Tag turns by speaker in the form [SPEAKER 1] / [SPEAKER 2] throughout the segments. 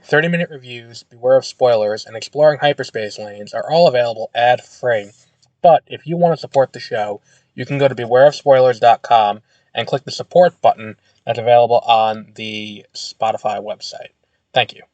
[SPEAKER 1] 30-minute reviews, Beware of Spoilers, and Exploring Hyperspace Lanes are all available ad-free. But if you want to support the show, you can go to bewareofspoilers.com and click the support button that's available on the Spotify website. Thank you.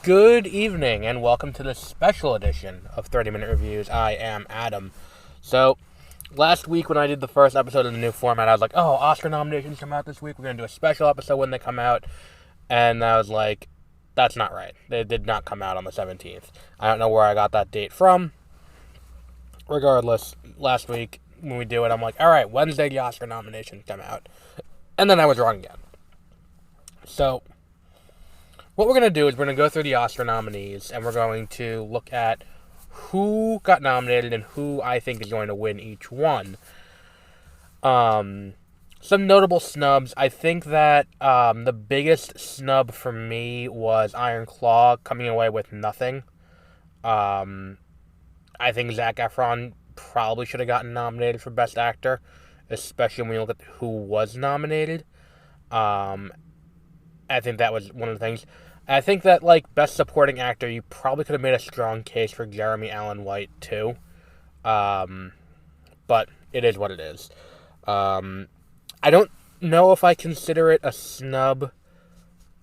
[SPEAKER 1] Good evening, and welcome to this special edition of 30-Minute Reviews. I am Adam. So, last week when I did the first episode of the new format, I was like, oh, Oscar nominations come out this week. We're going to do a special episode when they come out. And I was like, that's not right. They did not come out on the 17th. I don't know where I got that date from. Regardless, last week when we do it, I'm like, all right, Wednesday the Oscar nominations come out. And then I was wrong again. So, what we're going to do is we're going to go through the Oscar nominees, and we're going to look at who got nominated and who I think is going to win each one. Some notable snubs. I think that the biggest snub for me was Iron Claw coming away with nothing. I think Zac Efron probably should have gotten nominated for Best Actor, especially when you look at who was nominated. I think that was one of the things. I think that, Best Supporting Actor, you probably could have made a strong case for Jeremy Allen White, too. But it is what it is. I don't know if I consider it a snub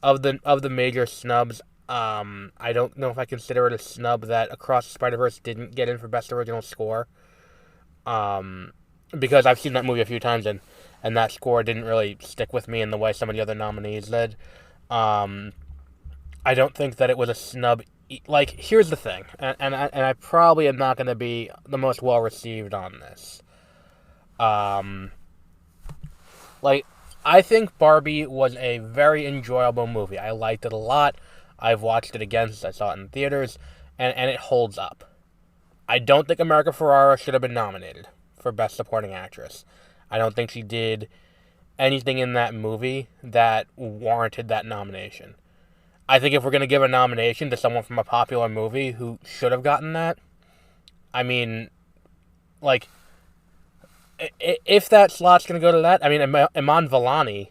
[SPEAKER 1] of the major snubs. I don't know if I consider it a snub that Across the Spider-Verse didn't get in for Best Original Score. Because I've seen that movie a few times, and that score didn't really stick with me in the way some of the other nominees did. I don't think that it was a snub. Here's the thing, and I probably am not going to be the most well-received on this. I think Barbie was a very enjoyable movie. I liked it a lot. I've watched it again since I saw it in theaters, and it holds up. I don't think America Ferrera should have been nominated for Best Supporting Actress. I don't think she did anything in that movie that warranted that nomination. I think if we're going to give a nomination to someone from a popular movie who should have gotten that, I mean, if that slot's going to go to that, I mean, Iman Vellani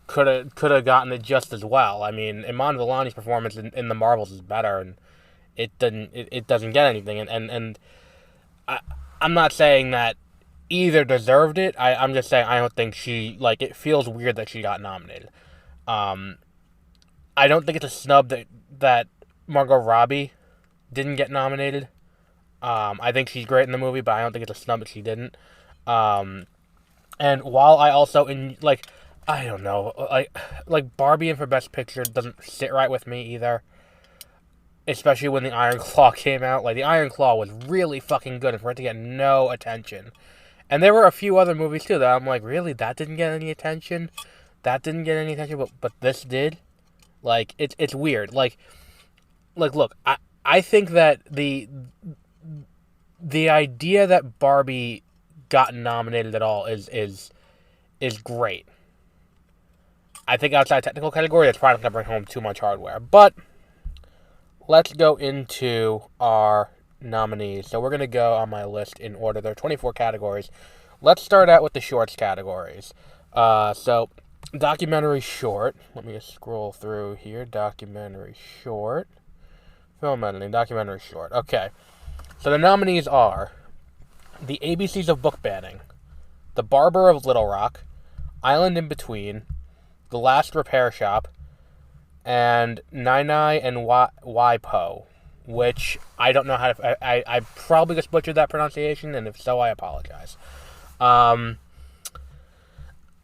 [SPEAKER 1] could have gotten it just as well. I mean, Iman Vellani's performance in The Marvels is better, and it doesn't get anything. And I'm not saying that either deserved it. I'm just saying I don't think she, it feels weird that she got nominated. I don't think it's a snub that Margot Robbie didn't get nominated. I think she's great in the movie, but I don't think it's a snub that she didn't. And while I also, I don't know, Barbie in for Best Picture doesn't sit right with me either. Especially when the Iron Claw came out. The Iron Claw was really fucking good, and for it to get no attention. And there were a few other movies, too, that I'm like, really? That didn't get any attention? That didn't get any attention, but this did? It's weird. Look, I think that the idea that Barbie got nominated at all is great. I think outside technical category, that's probably not going to bring home too much hardware. But let's go into our nominees. So we're going to go on my list in order. There are 24 categories. Let's start out with the shorts categories. So documentary short. Let me just scroll through here. Documentary short. Film editing. Documentary short. Okay. So the nominees are The ABCs of Book Banning, The Barber of Little Rock, Island in Between, The Last Repair Shop, and Nai and Waipo, which I don't know how to... I probably just butchered that pronunciation, and if so, I apologize.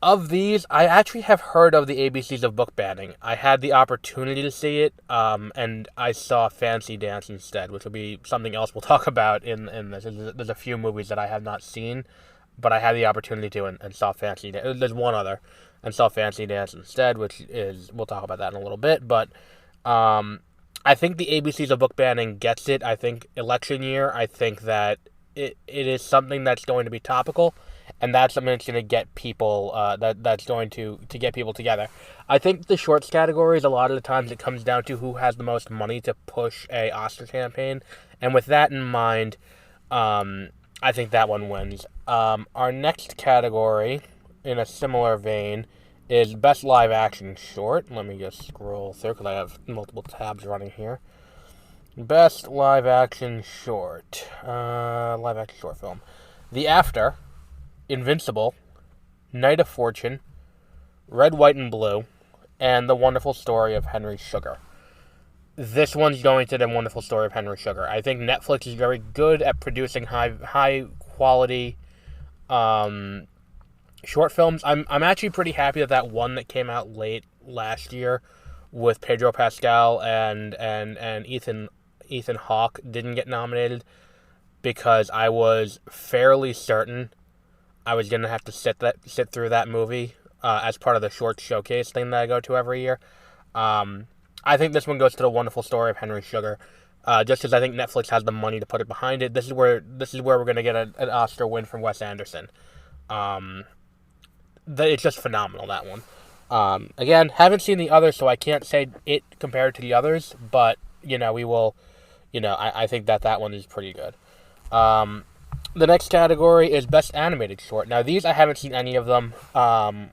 [SPEAKER 1] Of these, I actually have heard of the ABCs of Book Banning. I had the opportunity to see it, and I saw Fancy Dance instead, which will be something else we'll talk about in this. There's a few movies that I have not seen, but I had the opportunity to and saw Fancy Dance. There's one other, and saw Fancy Dance instead, which is... We'll talk about that in a little bit, but I think the ABCs of Book Banning gets it. I think election year, I think that it is something that's going to be topical. and that's something that's going to get people that's going to get people together. I think the shorts categories, a lot of the times it comes down to who has the most money to push a Oscar campaign, and with that in mind, I think that one wins. Our next category, in a similar vein, is Best Live Action Short. Let me just scroll through because I have multiple tabs running here. Best Live Action Short. Live Action Short Film. The After, Invincible, Night of Fortune, Red, White, and Blue, and The Wonderful Story of Henry Sugar. This one's going to The Wonderful Story of Henry Sugar. I think Netflix is very good at producing high quality short films. I'm actually pretty happy that one that came out late last year with Pedro Pascal and Ethan Hawke didn't get nominated, because I was fairly certain I was gonna have to sit through that movie as part of the short showcase thing that I go to every year. I think this one goes to The Wonderful Story of Henry Sugar, just because I think Netflix has the money to put it behind it. This is where we're gonna get an Oscar win from Wes Anderson. It's just phenomenal, that one. Again, haven't seen the others, so I can't say it compared to the others, but we will. I think that one is pretty good. The next category is Best Animated Short. Now, these I haven't seen any of them.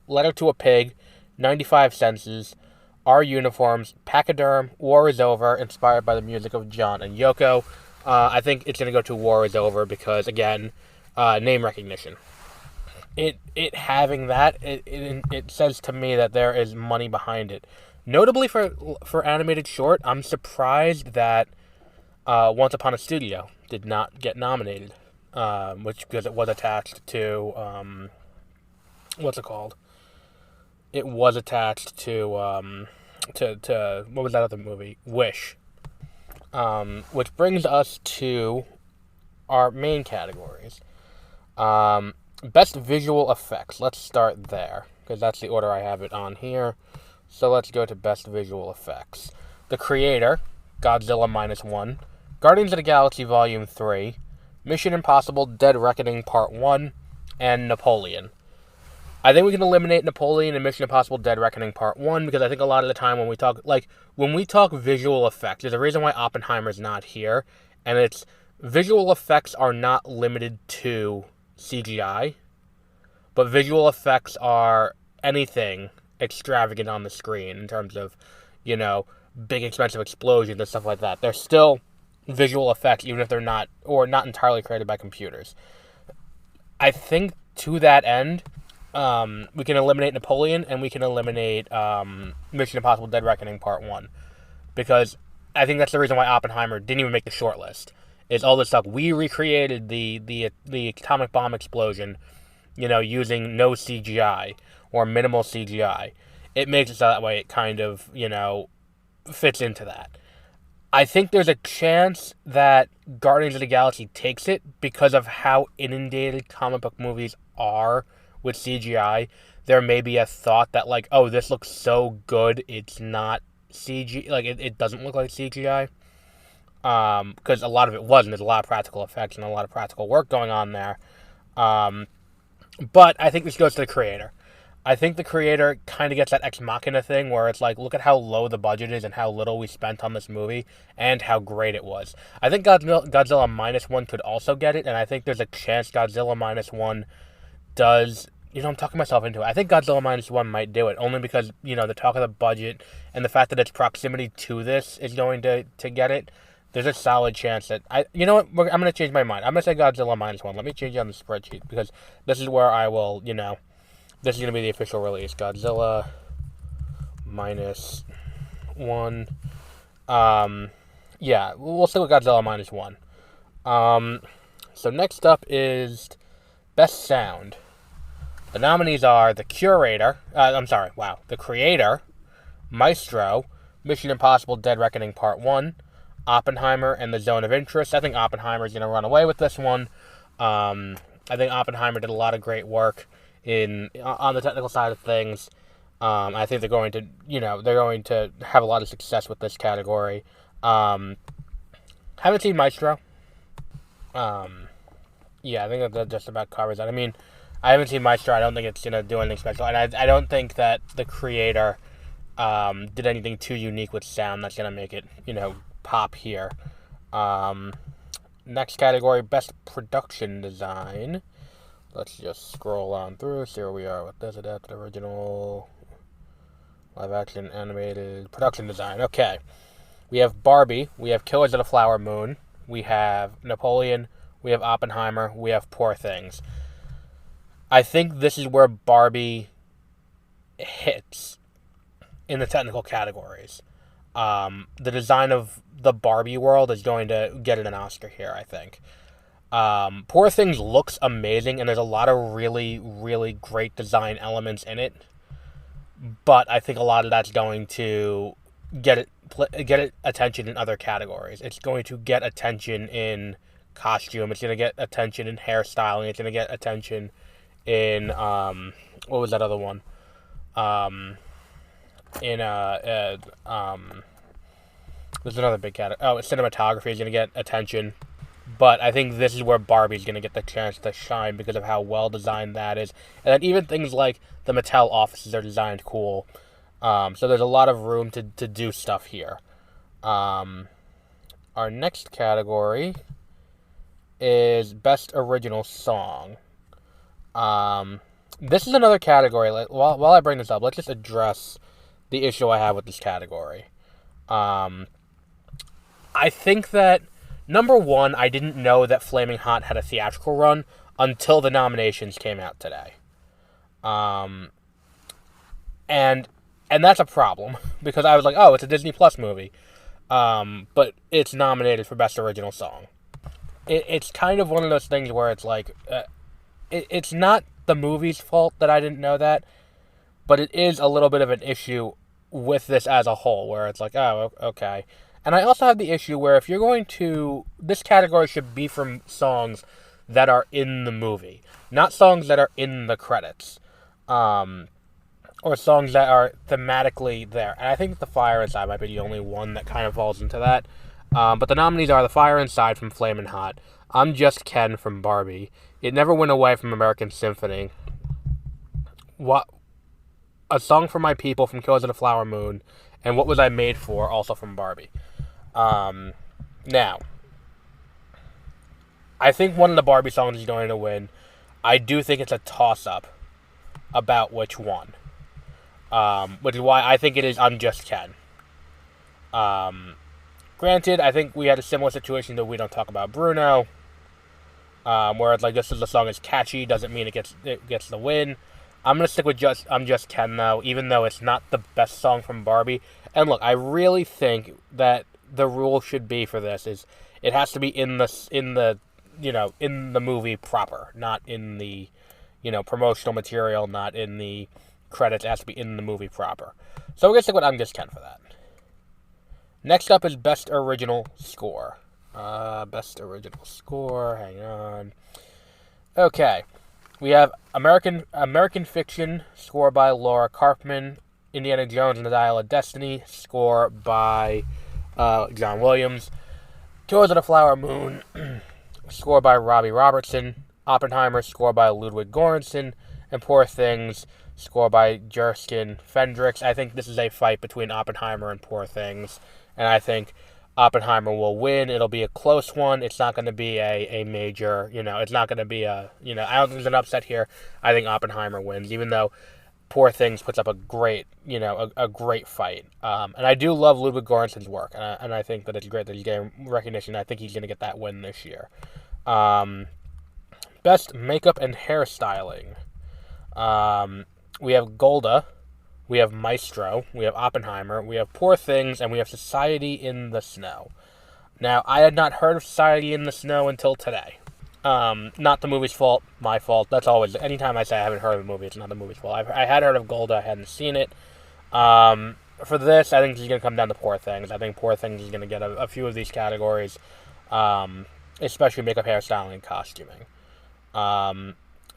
[SPEAKER 1] Letter to a Pig, 95 Senses, Our Uniforms, Pachyderm, War is Over, inspired by the music of John and Yoko. I think it's going to go to War is Over because, again, name recognition. It having that, it says to me that there is money behind it. Notably for animated short, I'm surprised that Once Upon a Studio did not get nominated, because it was attached to what's it called? It was attached to what was that other movie? Wish. Which brings us to our main categories. Best Visual Effects. Let's start there, because that's the order I have it on here. So let's go to Best Visual Effects. The Creator, Godzilla -1, Guardians of the Galaxy Volume 3, Mission Impossible Dead Reckoning Part 1, and Napoleon. I think we can eliminate Napoleon and Mission Impossible Dead Reckoning Part 1, because I think a lot of the time when we talk visual effects, there's a reason why Oppenheimer's not here, and it's visual effects are not limited to CGI, but visual effects are anything extravagant on the screen in terms of, big expensive explosions and stuff like that. They're still visual effects, even if they're not entirely created by computers. I think to that end, we can eliminate Napoleon and we can eliminate Mission Impossible Dead Reckoning Part 1, because I think that's the reason why Oppenheimer didn't even make the short list. Is all this stuff. We recreated the atomic bomb explosion, using no CGI or minimal CGI. It makes it so that way it kind of, fits into that. I think there's a chance that Guardians of the Galaxy takes it because of how inundated comic book movies are with CGI. There may be a thought that, oh, this looks so good, it's not CG. It doesn't look like CGI. Because a lot of it wasn't. There's a lot of practical effects and a lot of practical work going on there. But I think this goes to the Creator. I think the Creator kind of gets that ex machina thing where it's look at how low the budget is and how little we spent on this movie and how great it was. I think Godzilla -1 could also get it, and I think there's a chance Godzilla -1 does. I'm talking myself into it. I think Godzilla -1 might do it, only because, the talk of the budget and the fact that its proximity to this is going to get it. There's a solid chance that I'm going to change my mind. I'm going to say Godzilla -1. Let me change it on the spreadsheet, because this is where I will, this is going to be the official release. Godzilla -1. Yeah, we'll stick with Godzilla -1. So next up is Best Sound. The nominees are The Creator, Maestro, Mission Impossible Dead Reckoning Part 1, Oppenheimer, and The Zone of Interest. I think Oppenheimer is going to run away with this one. I think Oppenheimer did a lot of great work on the technical side of things. I think they're going to have a lot of success with this category. Haven't seen Maestro. Yeah, I think that just about covers that. I mean, I haven't seen Maestro. I don't think it's gonna do anything special, and I don't think that the creator did anything too unique with sound that's gonna make it pop here. Next category, best production design. Let's just scroll on through, see where we are with this. Adapted, original, live action, animated, production design. Okay. We have Barbie. We have Killers of the Flower Moon. We have Napoleon. We have Oppenheimer. We have Poor Things. I think this is where Barbie hits in the technical categories. The design of the Barbie world is going to get an Oscar here, I think. Poor Things looks amazing, and there's a lot of really, really great design elements in it. But I think a lot of that's going to get it attention in other categories. It's going to get attention in costume. It's going to get attention in hairstyling. It's going to get attention in what was that other one? There's another big category. Oh, cinematography is going to get attention. But I think this is where Barbie's going to get the chance to shine because of how well designed that is. And then even things like the Mattel offices are designed cool. So there's a lot of room to do stuff here. Our next category is Best Original Song. This is another category. While I bring this up, let's just address the issue I have with this category. I think that, number one, I didn't know that Flaming Hot had a theatrical run until the nominations came out today. And that's a problem, because I was like, oh, it's a Disney Plus movie. But it's nominated for Best Original Song. It's kind of one of those things where it's like, it's not the movie's fault that I didn't know that, but it is a little bit of an issue with this as a whole, where it's like, oh, okay. And I also have the issue where if you're going to, this category should be from songs that are in the movie, not songs that are in the credits. Or songs that are thematically there. And I think The Fire Inside might be the only one that kind of falls into that. But the nominees are The Fire Inside from Flamin' Hot, I'm Just Ken from Barbie, It Never Went Away from American Symphony, A Song for My People from Killers of the Flower Moon, and What Was I Made For, also from Barbie. Now, I think one of the Barbie songs is going to win. I do think it's a toss-up about which one. Which is why I think it is I'm Just Ken. Granted, I think we had a similar situation that We Don't Talk About Bruno, where it's like, just as the song is catchy doesn't mean it gets the win. I'm going to stick with I'm Just Ken, though, even though it's not the best song from Barbie. And look, I really think that the rule should be for this is it has to be in the movie proper, not in the, promotional material, not in the credits. It has to be in the movie proper. So we're going to stick with I'm Just Ken for that. Next up is Best Original Score. Best Original Score, hang on. Okay. We have American Fiction, score by Laura Karpman. Indiana Jones and the Dial of Destiny, score by John Williams. Killers of the Flower Moon, score by Robbie Robertson. Oppenheimer, score by Ludwig Göransson. And Poor Things, score by Jerskin Fendrix. I think this is a fight between Oppenheimer and Poor Things. And I think Oppenheimer will win. It'll be a close one. It's not going to be a major, it's not going to be I don't think there's an upset here. I think Oppenheimer wins, even though Poor Things puts up a great, a great fight. And I do love Ludwig Göransson's work. And I think that it's great that he's getting recognition. I think he's going to get that win this year. Best Makeup and Hairstyling. We have Golda. We have Maestro, we have Oppenheimer, we have Poor Things, and we have Society in the Snow. Now, I had not heard of Society in the Snow until today. Not the movie's fault, my fault. That's always, anytime I say I haven't heard of a movie, it's not the movie's fault. I had heard of Golda, I hadn't seen it. For this, I think it's going to come down to Poor Things. I think Poor Things is going to get a few of these categories, especially makeup, hairstyling, and costuming.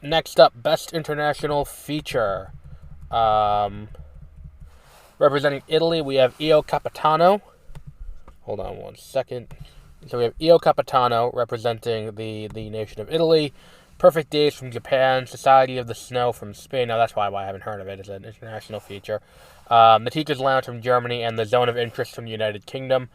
[SPEAKER 1] Next up, Best International Feature. Representing Italy, we have Io Capitano. Hold on one second. So we have Io Capitano representing the nation of Italy. Perfect Days from Japan, Society of the Snow from Spain. Now, that's why I haven't heard of it. It's an international feature. The Teacher's Lounge from Germany, and The Zone of Interest from the United Kingdom.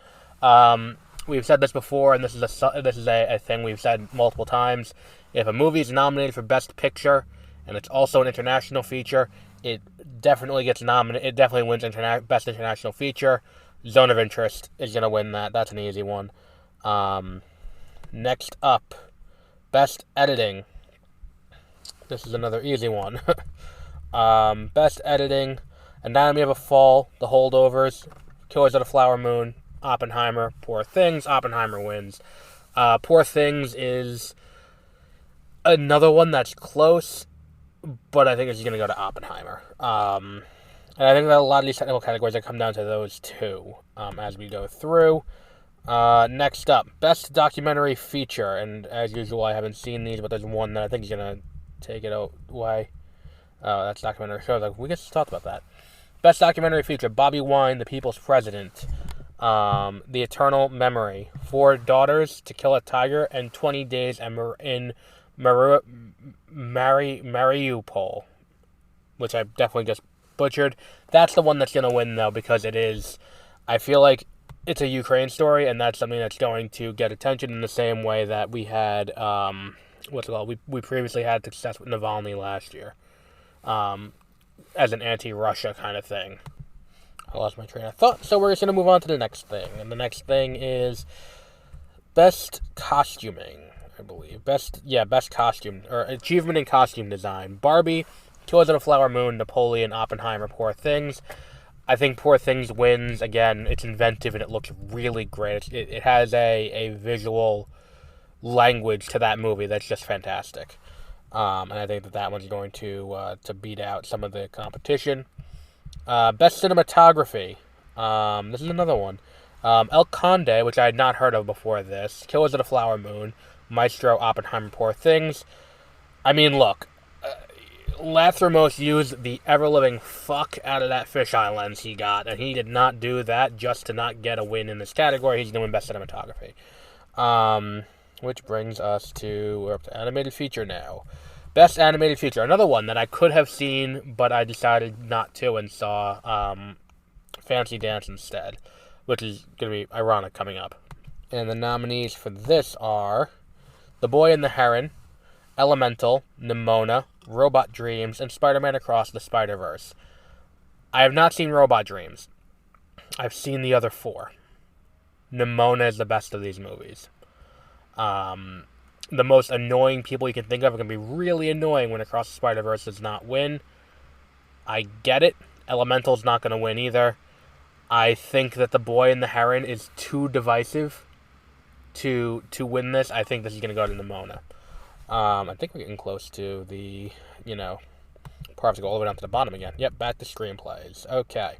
[SPEAKER 1] We've said this before, and this is a thing we've said multiple times. If a movie is nominated for Best Picture, and it's also an international feature, it definitely gets nominated. It definitely wins Best International Feature. Zone of Interest is going to win that. That's an easy one. Next up, Best Editing. This is another easy one. Best Editing, Anatomy of a Fall, The Holdovers, Killers of the Flower Moon, Oppenheimer, Poor Things. Oppenheimer wins. Poor Things is another one that's close, but I think it's going to go to Oppenheimer. And I think that a lot of these technical categories are come down to those two as we go through. Next up, Best Documentary Feature. And as usual, I haven't seen these, but there's one that I think is going to take it away. Oh, that's documentary shows. Like, we just talked about that. Best Documentary Feature, Bobby Wine, The People's President. The Eternal Memory. 4 Daughters, To Kill a Tiger, and 20 Days in Mariupol. Which I definitely just butchered. That's the one that's going to win, though, because it is... I feel like it's a Ukraine story, and that's something that's going to get attention in the same way that we had... what's it called? We previously had success with Navalny last year. As an anti-Russia kind of thing. I lost my train of thought, so we're just going to move on to the next thing. And the next thing is Best Costuming, I believe. Best Costume, or Achievement in Costume Design. Barbie, Killers of the Flower Moon, Napoleon, Oppenheimer, Poor Things. I think Poor Things wins. Again, it's inventive and it looks really great. It has a visual language to that movie that's just fantastic. And I think that one's going to beat out some of the competition. Best Cinematography. This is another one. El Conde, which I had not heard of before this. Killers of the Flower Moon. Maestro, Oppenheimer, Poor Things. I mean, look. Lathrimos used the ever-living fuck out of that fisheye lens he got, and he did not do that just to not get a win in this category. He's doing Best Cinematography. Which brings us to... We're up to Animated Feature now. Best Animated Feature. Another one that I could have seen, but I decided not to and saw Fancy Dance instead. Which is going to be ironic coming up. And the nominees for this are The Boy and the Heron, Elemental, Nimona, Robot Dreams, and Spider-Man Across the Spider-Verse. I have not seen Robot Dreams. I've seen the other 4. Nimona is the best of these movies. The most annoying people you can think of are going to be really annoying when Across the Spider-Verse does not win. I get it. Elemental's not going to win either. I think that The Boy and the Heron is too divisive to win this. I think this is going to go to Nimona. I think we're getting close to the, parts to go all the way down to the bottom again. Yep, back to screenplays. Okay.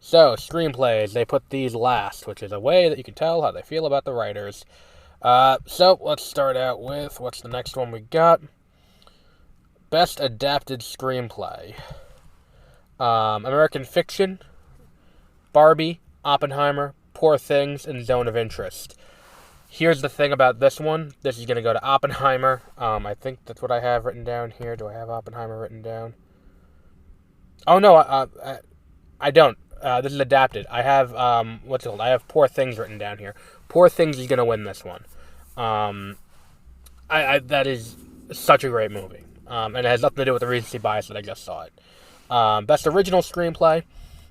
[SPEAKER 1] So, screenplays, they put these last, which is a way that you can tell how they feel about the writers. So, let's start out with, what's the next one we got? Best Adapted Screenplay. American Fiction, Barbie, Oppenheimer, Poor Things, and Zone of Interest. Here's the thing about this one. This is going to go to Oppenheimer. I think that's what I have written down here. Do I have Oppenheimer written down? Oh, no, I don't. This is adapted. I have, what's it called? I have Poor Things written down here. Poor Things is going to win this one. That is such a great movie. And it has nothing to do with the recency bias that I just saw it. Best Original Screenplay.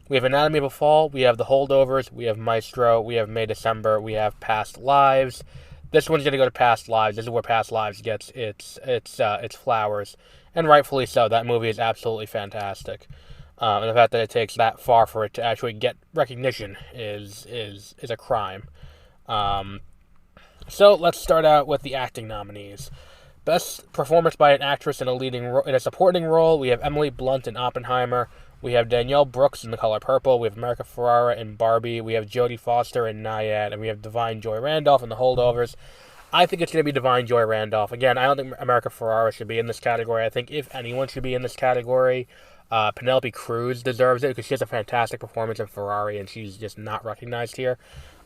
[SPEAKER 1] We have Anatomy of a Fall, we have The Holdovers, we have Maestro, we have May December, we have Past Lives. This one's going to go to Past Lives. This is where Past Lives gets its flowers, and rightfully so. That movie is absolutely fantastic. And the fact that it takes that far for it to actually get recognition is a crime. So let's start out with the acting nominees. Best Performance by an Actress in a Supporting Role, we have Emily Blunt in Oppenheimer. We have Danielle Brooks in The Color Purple. We have America Ferrera in Barbie. We have Jodie Foster in Nyad. And we have Divine Joy Randolph in The Holdovers. I think it's going to be Divine Joy Randolph. Again, I don't think America Ferrera should be in this category. I think if anyone should be in this category, Penelope Cruz deserves it because she has a fantastic performance in Ferrari and she's just not recognized here.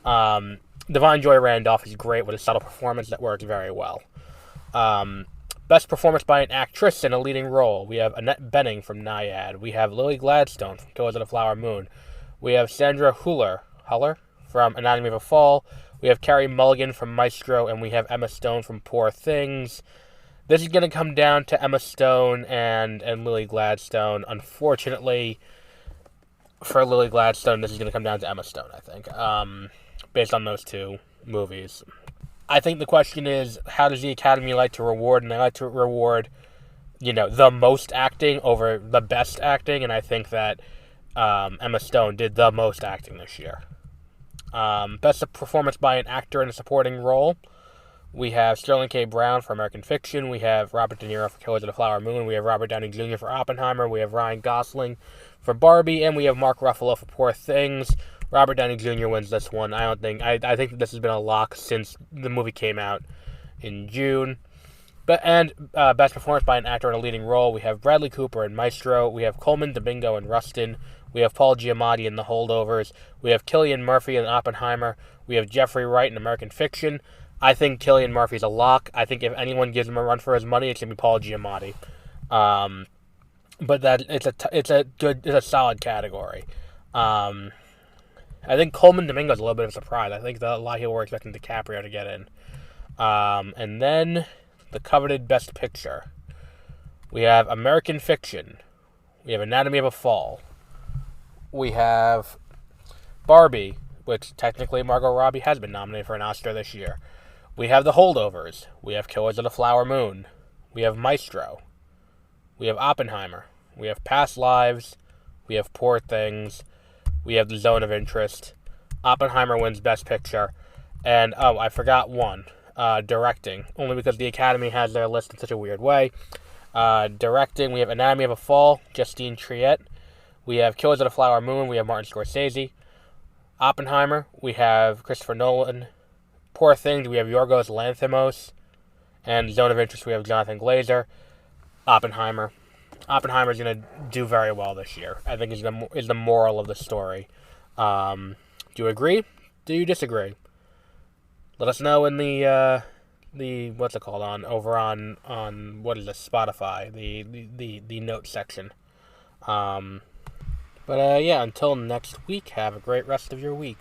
[SPEAKER 1] Divine Joy Randolph is great with a subtle performance that works very well. Best performance by an actress in a leading role. We have Annette Bening from Nyad. We have Lily Gladstone from Killers of the Flower Moon. We have Sandra Huller from Anatomy of a Fall. We have Carey Mulligan from Maestro, and we have Emma Stone from Poor Things. This is going to come down to Emma Stone and Lily Gladstone. Unfortunately, for Lily Gladstone, this is going to come down to Emma Stone, I think, based on those two movies. I think the question is, how does the Academy like to reward? And they like to reward, the most acting over the best acting, and I think that Emma Stone did the most acting this year. Best performance by an actor in a supporting role. We have Sterling K. Brown for American Fiction. We have Robert De Niro for Killers of the Flower Moon. We have Robert Downey Jr. for Oppenheimer. We have Ryan Gosling for Barbie. And we have Mark Ruffalo for Poor Things. Robert Downey Jr. wins this one. I think that this has been a lock since the movie came out in June. Best performance by an actor in a leading role. We have Bradley Cooper in Maestro. We have Coleman Domingo in Rustin. We have Paul Giamatti in The Holdovers. We have Cillian Murphy in Oppenheimer. We have Jeffrey Wright in American Fiction. I think Cillian Murphy's a lock. I think if anyone gives him a run for his money, it's gonna be Paul Giamatti. But that it's a solid category. I think Coleman Domingo's a little bit of a surprise. I think a lot of people were expecting DiCaprio to get in. And then the coveted Best Picture. We have American Fiction. We have Anatomy of a Fall. We have Barbie, which technically Margot Robbie has been nominated for an Oscar this year. We have The Holdovers. We have Killers of the Flower Moon. We have Maestro. We have Oppenheimer. We have Past Lives. We have Poor Things. We have The Zone of Interest. Oppenheimer wins Best Picture. And, I forgot one. Directing. Only because the Academy has their list in such a weird way. Directing, we have Anatomy of a Fall, Justine Triet. We have Killers of the Flower Moon. We have Martin Scorsese. Oppenheimer, we have Christopher Nolan. Poor Things, we have Yorgos Lanthimos. And Zone of Interest, we have Jonathan Glazer. Oppenheimer's going to do very well this year. I think is the moral of the story. Do you agree? Do you disagree? Let us know in the what's it called on what is this, Spotify, the note section. Until next week, have a great rest of your week.